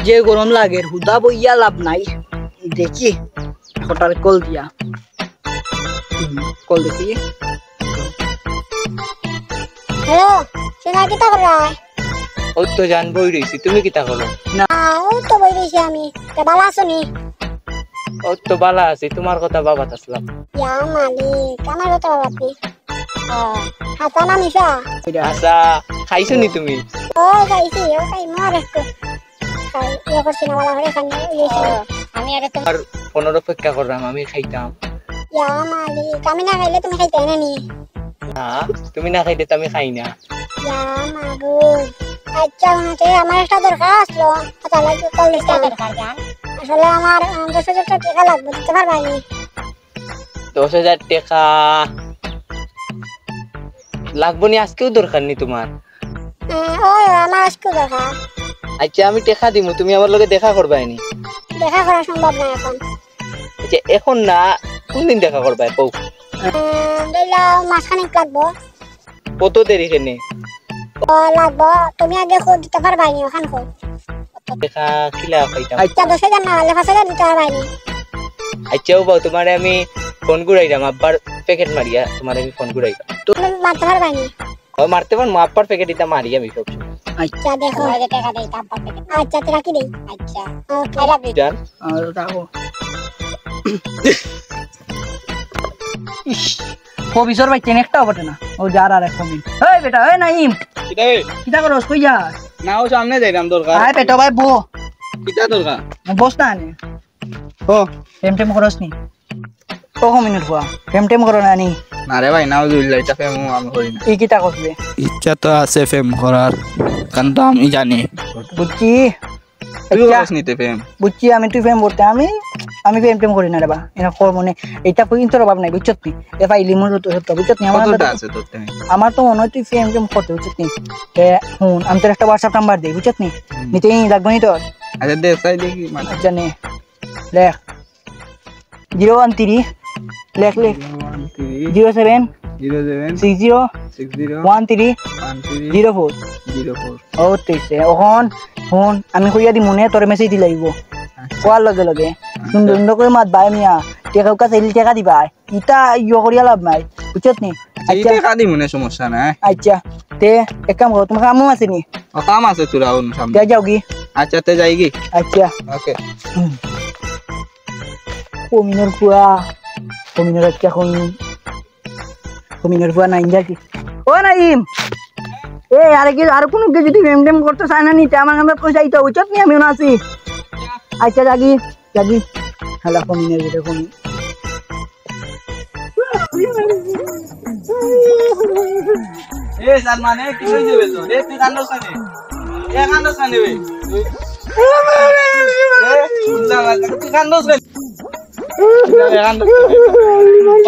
যে গরম লাগে হুদা বইয়া লাভ নাই দেখি হঠাৎ কল দিয়া কল দেখি হ্যালো সোনা কিতা কর ও তো জান বই রইছি তুমি কিতা করো না ও তো বই রইছি আমি তে ভালো আছো নি ও তো বালা আছি তোমার কথা বাবাত আসলাম ইয়া মালিক আমার তো বাবাতি হাতা না নিসা আচ্ছা খাইছো নি তুমি ও খাইছি ও খাই মার একটু খাই ইয়া করছি না ভালো করে খাই আমি আর আর 15 অপেক্ষা করলাম আমি খাইতাম ইয়া মালিক আমি না খাইলে তুমি খাইতে না নি না তুমি না খাইতে তো আমি খাই না ইয়া মাবুদ আচ্ছা ওনাতে আমার একটা দরকার আসলো আচ্ছা লাগবে কল লিস্টে দরকার জান আসলে আমার 10,000 টাকা লাগবে দিতে পারবা নি 10,000 টাকা লাগবো নি আজকেও দরকার নি তোমার ওই আমার আজকে দরকার আচ্ছা আমি টাকা দিমু তুমি আমার লগে দেখা করবাই নি দেখা করা সম্ভব না এখন আচ্ছা এখন না কোন দিন দেখা করবাই কও দিলা মাসখানেক লাগবো কত দেরি কেনে লাগবো তুমি আগে খোঁজ দিতে পারবা নি ওখান খোঁজ দেখা কিলা খাইতাম আচ্ছা 10,000 না হলে 5,000 দিতে পারবা নি আচ্ছা বাবু তোমারে আমি ফোন ঘুরাইলাম আব্বার প্যাকেট মারিয়া তোমারে আমি ফোন ঘুরাইলাম তুমি মারতে পারবা নি ও মারতে পারবো আব্বার প্যাকেট দিতা মারি আমি সব আচ্ছা দেখো আগে টাকা দেই তারপর প্যাকেট আচ্ছা তুই রাখি দেই আচ্ছা ওকে রাখি জান আর রাখো কবিসর ভাই চেন একটা বটে না ও যার আর এক মিনিট এই বেটা এই নাইম কিটা কিটা করস কই যাস না ও সামনে যাইরাম দরকার আয় বেটা ভাই বো কিটা দরকার বস না নে ও টেম করস নি ও মিনিট হুয়া টেম করো না নি না রে ভাই নাউজুবিল্লাহ এটা ফেম আমি করি না এই কিটা করবে ইচ্ছা তো আছে ফেম করার কারণ তো আমি জানি বুঝছি তুই করস নিতে ফেম বুঝছি আমি তুই ফেম করতে আমি টেম করি না রে বা এনা কর মনে এটা কিন্তু অভাব নাই বুঝছত নি এ ভাই লিমন তো সত্য বুঝছত নি আমার তো মনে হয় তুই টেম করতে বুঝছত নি তে হুন আমি তোর একটা WhatsApp নাম্বার দেই বুঝছত নি নিতেই লাগবে নি তোর আচ্ছা দে সাই দেখি আচ্ছা নে লেখ 013 লেখ 07 60 13 04 ও তেইছে ওহন হুন আমি কইয়া দি মনে তোর মেসেজ দি লাগিব কোয়ার লগে লগে সুন্দর সুন্দর করে মাত বাই মিয়া টেকা কাছে টাকা দিবা ইটা ইয় করিয়া লাভ নাই বুঝছত নি আচ্ছা টাকা দি মনে সমস্যা নাই আচ্ছা তে এক কাম করো তোমার কামও আছে নি ও কাম আছে তোরা ওন সামনে তে যাও কি আচ্ছা তে যাই কি আচ্ছা ওকে কমিনের কুয়া কমিনের আচ্ছা কমিনের কুয়া নাই যাকি ও নাইম এ আর কোনো কে যদি মেম করতে চায় না নিতে আমার কাছে পয়সা আইতো বুঝছত নি আমিও না আছি আচ্ছা জাগি হালা কমিনের ভিতরে কমি এ সালমানে কি হই যাবে তো রে তুই কান্দছ না এ কান্দছ না বে শুনলা তুই কান্দছ না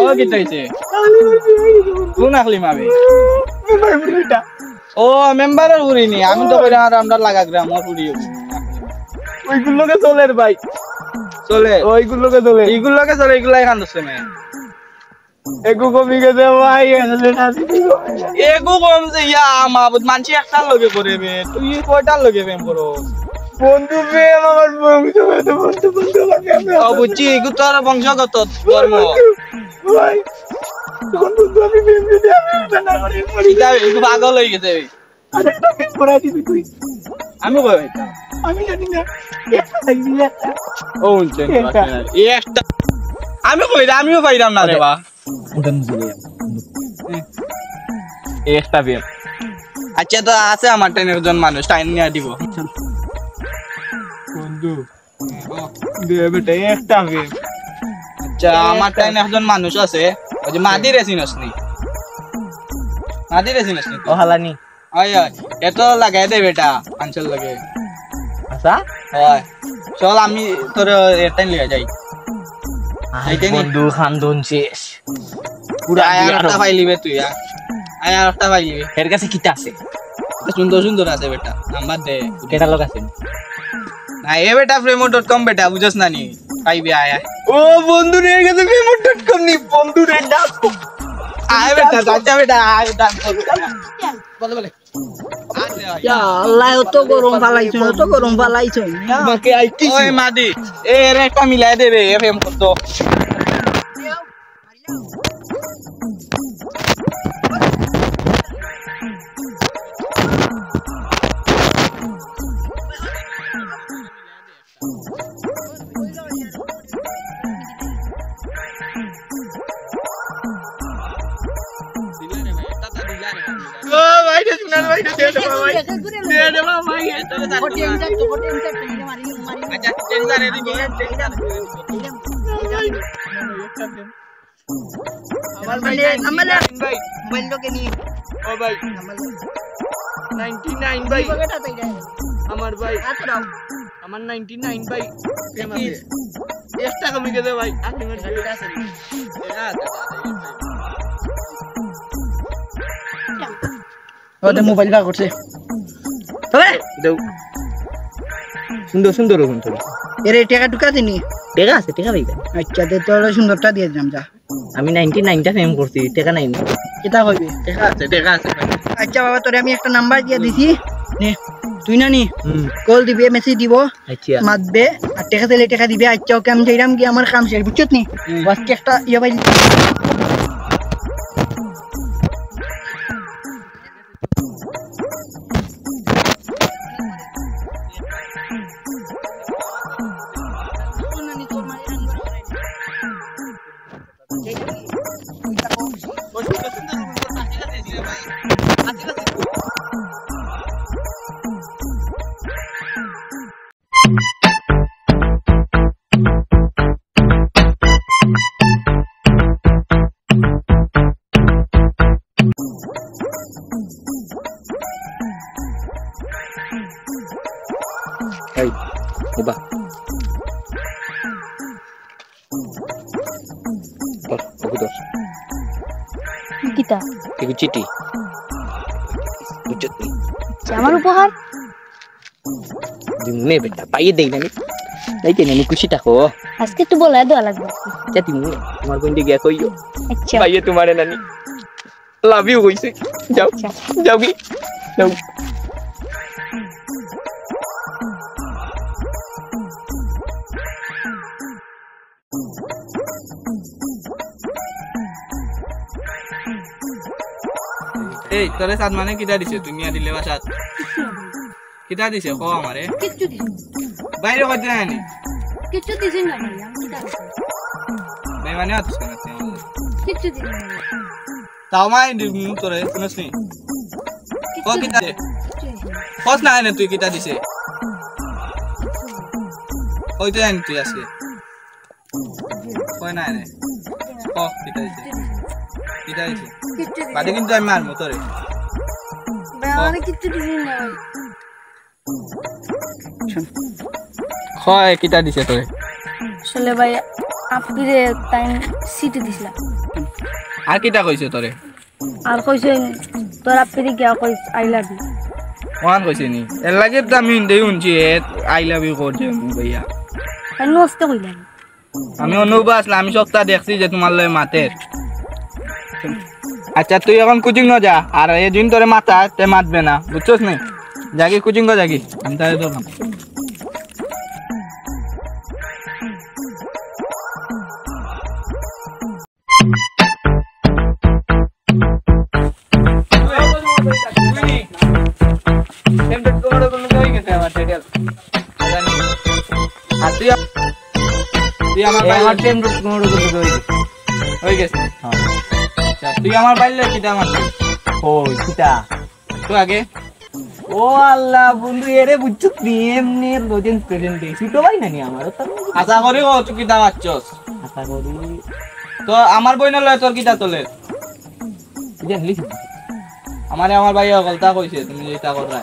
ও কি হইছে কোন আকলি মাবে ও মেম্বারের উড়িনি আমি তো কইরা আমরা লাগা গ্রাম ওর উড়ি ওইগুলোকে চলে রে ভাই চলে ওইগুলোকে চলে এইগুলোকে চলে এইগুলাই কান্দছ না এগু কমি গেছে ভাই এগু কমছে ইয়া মাহবুদ মানছি একটা লগে করে বে তুই কয়টা লগে প্রেম করো বন্ধু প্রেম আমার বন্ধু লাগে ও বুঝছি এগু তোর বংশগত ধর্ম ভাই তখন বন্ধু আমি প্রেম যদি আমি এটা না করি এটা এগু পাগল হয়ে গেছে আরে এটা প্রেম করা দিবি তুই আমি কই আমি জানি না একটা লাগবি একটা ও উনছেন একটা আমি কই আমিও পাইরাম না রে বা একটা বিয়ে আচ্ছা তো আছে আমার টাইম একজন মানুষ টাইম নিয়ে দিব বন্ধু দিয়ে বেটা একটা বিয়ে আচ্ছা আমার টাইম একজন মানুষ আছে ওই যে মাদি রেসিনস নি ও হালানি ওই এত লাগাই দে বেটা আনচল লাগে আচ্ছা হয় চল আমি তোর টাইম লিয়ে যাই এইটা নি বন্ধু খান্দন শেষ পুরা আয়ারটা পাইলিবে তুই আয়ারটা পাইলিবে এর কাছে কিটা আছে সুন্দর সুন্দর আছে বেটা নাম্বার দে কেটা লোক আছে না এ বেটা fremo.com বেটা বুঝছ না নি পাইবি আয়া ও বন্ধু রে গেছে fremo.com নি বন্ধু রে ডাক আয় বেটা যাচ্ছা বেটা আয় ডাক বলে বলে ইয়া আল্লাহ তো গরম ফালাইছো তোমাকে আইতি ওই মাদি এ রে একটা মিলাই দে রে এফএম কত ও ভাই দে শুনাল ভাই দে দে ভাই এটা তো আচ্ছা টেনজার এ দিবি টেনজার আমার ভাই ভাই মোবাইল তো কেনি ও ভাই 99 ভাই আমার ভাই আমার 99 ভাই একটা কমে গেছে ভাই আপনি মেরে আছে ওতে মোবাইল বার করছে তবে দেও সুন্দর সুন্দর রকম তো এর টাকা ঢুকা দিনি টাকা আছে টাকা পাইবে আচ্ছা দে তোর সুন্দরটা দিয়ে দিলাম যা আমি 99টা ফেম করছি টাকা নাই কিটা হইবে টাকা আছে আচ্ছা বাবা তোরে আমি একটা নাম্বার দিয়ে দিছি নে তুই না নি কল দিবে মেসেজ দিব আচ্ছা মাতবে আর টাকা দিলে টাকা দিবে আচ্ছা ওকে আমি যাইরাম কি আমার কাম শেষ বুঝছত নি বাস কি একটা ইয়া ভাই এই ওবা তোর কিতা এই চিঠি বুঝছত নি আমার উপহার দিমনে বেটা পাইয়ে দেই না তাইতে না নি খুশি থাকো আজকে তো বলা দেওয়া লাগবে জাতি মু তোমার বন্ধু গিয়া কইও আচ্ছা পাইয়ে তোমারে নানি লাভ ইউ কইছে যাও যাও কি যাও এই তোরে সাত মানে কিটা দিছে তুমি আর দিলে বাসাত কিটা দিছে কো আমারে কিচ্ছু দিছি বাইরে কইতে নানি কিচ্ছু দিছি না ভাই আমি কিটা ভাই মানে আছিস না কিচ্ছু দিছি না তাও মাই দিমু তোরে শুনছ নি কো কিটা কস না এনে তুই কিটা দিছে কইতে আনি তুই আজকে কই না এনে কো কিটা দিছে কিটা দিছে বাদে কিন্তু আমি মারমু তোরে আমি কিচ্ছু দিছি না হয় কিটা দিছে তোরে আসলে ভাই আপনিরে টাইম সিটি দিছিলাম আর কিটা কইছে তোরে আর কইছেন তোর আপনি গিয়া কইস আই লাভ ইউ ওয়ান কইছে নি এর লাগে তো আমি দেই উনছি আই লাভ ইউ করছে ভাইয়া আমি নষ্ট কইলাম আমি অনুভব আসলে আমি সপ্তাহ দেখছি যে তোমার লয় মাতের আচ্ছা তুই এখন কোচিং ন যা আর এই দিন তোরে মাথা তে মাতবে না বুঝছস নি জাগি কোচিং গো জাগি আমি তাই তো তুই আমার বাইলে কিটা মারলি ওই কিটা তো আগে ও আল্লাহ বন্ধু এরে বুঝছো এমনি রোজেন প্রেজেন্ট দে ছোট ভাই নানি আমার তো আশা করি ও তুই কিটা মারছস আশা করি তো আমার বই না লয় তোর কিটা তোলে জানলি আমার ভাই গলতা কইছে তুমি যেটা কররা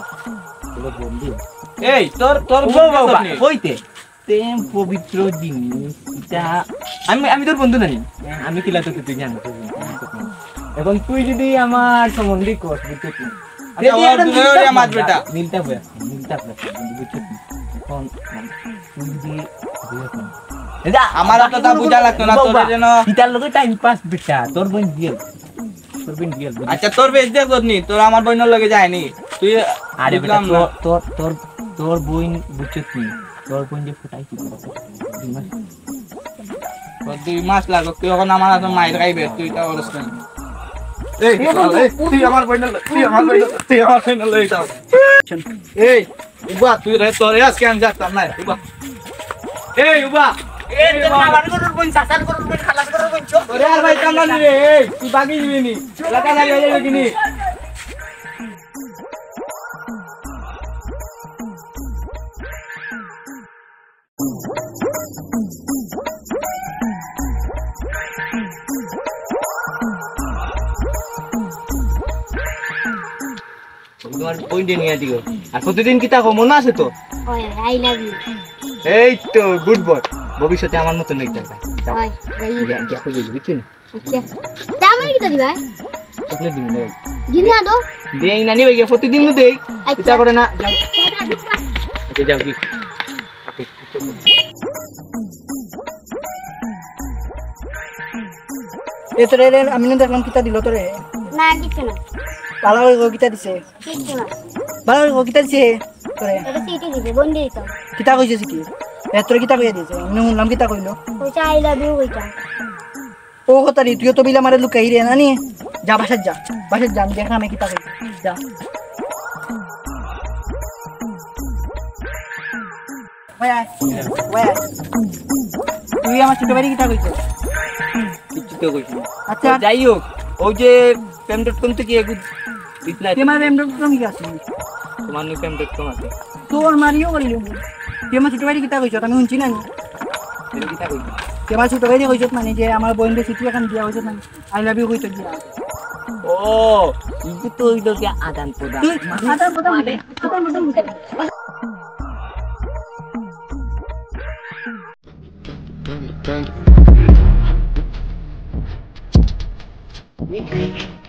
বন্ধু এই তোর তোর হইতে তেম পবিত্র জিনিস এটা আমি তোর বন্ধু নাই, আমি কিলা তো তুই জানো। এখন তুই যদি আমার সম্বন্ধে কর বুঝছিস না, আমার বেটা মিলতা হয়ে বুঝছিস না। এখন তুই যদি আমার কথা বুঝা লাগতো না তোর যেন। ইতার লগে টাইম পাস বেটা, তোর বোন দিল। আচ্ছা তোর বেশ দেখ নি, তোর আমার বোনের লগে যায়নি তুই। আরে বেটা বুঝলাম না। তোর বোন বুঝছিস নি, তোর বোন যে ফুটাইছি তোর 2 মাস লাগো, তুই এখন আমার হাতে মাইর খাইবে, তুই তা করস না। তুই আমার বোনের লগে যাও। এই উবা তুই রে, তোর আজকে আমি যাতাম না উবা। এই উবা ওরে আর ভাই কামলা রে, তুই বাকি দিবি নি, লাগা লাগা যাবে কিনি। তোমার পয়েন্টে নিয়ে দিও। আর প্রতিদিন কি তা মনে আছে তো? ওই আই লাভ ইউ এই তো গুড বয়, ভবিষ্যতে আমার মতো নেই থাকবে। ওই যাই কি আপনি বুঝছেন? আচ্ছা দামই কি দিবা চকলেট দিন দেই। দিন না দো দেই না নিবে, প্রতিদিন তো দেই। চিন্তা করে না যাও। আচ্ছা যাও কি এ তোরে আমি না দেখলাম কিতা দিল তোরে, না কিছু না ভালো করে কিতা দিছে, কিছু না ভালো করে কিতা দিছে তোরে, এটা সিটি দিবে বন্ধ দিতাম কিতা কইছে কি তোরে কিতা কইয়া দিছে, আমি শুনলাম কিতা কইলো। কইছে আই লাভ ইউ কইতা ও কথা রে, তুইও তো বিলা মারে লুকাই রে নানি। যা বাসার যা, বাসার যা, আমি দেখা আমি কিতা কই যা। ওয়া ওয়া তুই আমার ছোট ভাই কিতা কইছ? কিছু তো কইছি না। আচ্ছা যাই হোক, ওই যে পেম.com থেকে একটু রিপ্লাই তুই আমার এমডব্লিউ কি আছে তোমার নি পেম.com আছে। তোর মারিও করিল। তুই আমার ছোট ভাই কিতা কইছ আমি শুনছি না। তুমি কি তা কইছো? তুই আমার ছোট ভাই কইছ মানে যে আমার বন্ধু চিঠি এখন দিয়া হইছে না, আই লাভ ইউ কইছ দিয়া। ও ইদু তো হইলো কি আদান প্রদান। তুই আদা কথা বলে কথা বলে Bang.